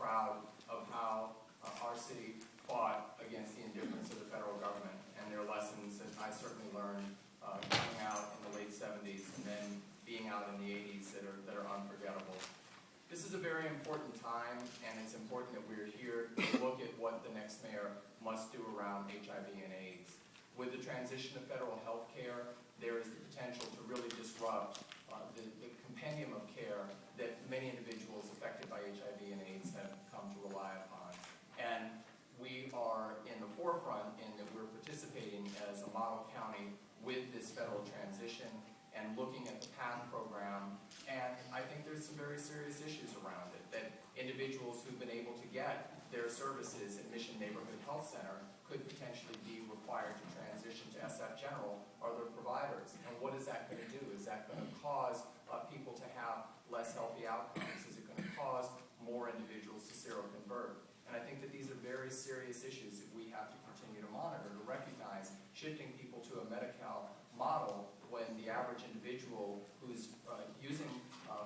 proud of how our city fought against the indifference of the federal government, and there are lessons that I certainly learned coming out in the late 70s and then being out in the 80s that are unforgettable. This is a very important time, and it's important that we're here to look at what the next mayor must do around HIV and AIDS. With the transition to federal health care, there is the potential to really disrupt the compendium of care that many individuals affected by HIV and AIDS have come to rely upon. And we are in the forefront in that we're participating as a model county with this federal transition and looking at the PATH program. And I think there's some very serious issues around it, that individuals who've been able to get their services at Mission Neighborhood Health Center could potentially be required to transition to SF General or their providers. And what is that going to do? Is that going to cause people to have less healthy outcomes? Is it going to cause more individuals to seroconvert? And I think that these are very serious issues that we have to continue to monitor, to recognize shifting people to a Medi-Cal model when the average individual who's using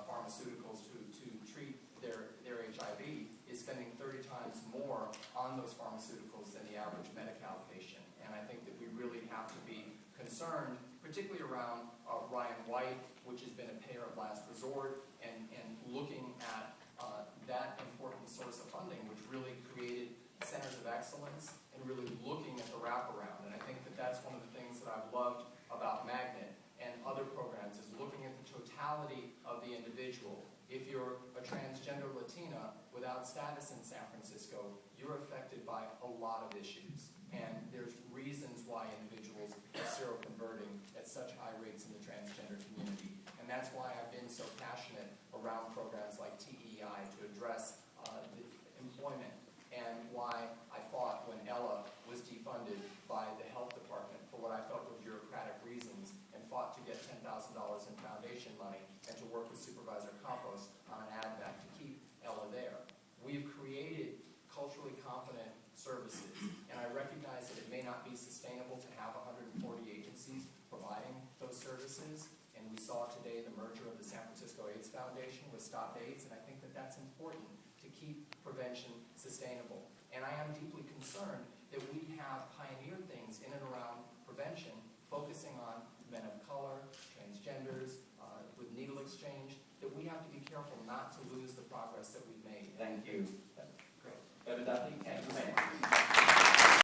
pharmaceuticals to treat their HIV is spending 30 times more on those pharmaceuticals than the average Medi-Cal patient. And I think that we really have to be concerned, particularly around Ryan White, which has been a payer of last resort, and looking at that important source of funding, which really created centers of excellence and really looking at the wraparound. And I think that that's one of the things that I've loved about Magnet and other programs, is looking at the totality of the individual. If you're a transgender Latina without status in San Francisco, you're affected by a lot of issues. And there's reasons why individuals are seroconverting at such high rates in the transgender community. And that's why I've been so passionate around programs like TEI to address the employment, and why I fought when Ella was defunded by the health department for what I felt were bureaucratic reasons, and fought to get $10,000 in foundation money and to work with Supervisor Campos on an ad back to keep Ella there. We've created culturally competent services, and I recognize that it may not be sustainable to have 140 agencies providing those services, and we saw today the merger of the San Francisco AIDS Foundation with Stop AIDS, and I think that that's important to keep prevention sustainable. And I am deeply concerned that we have pioneered things in and around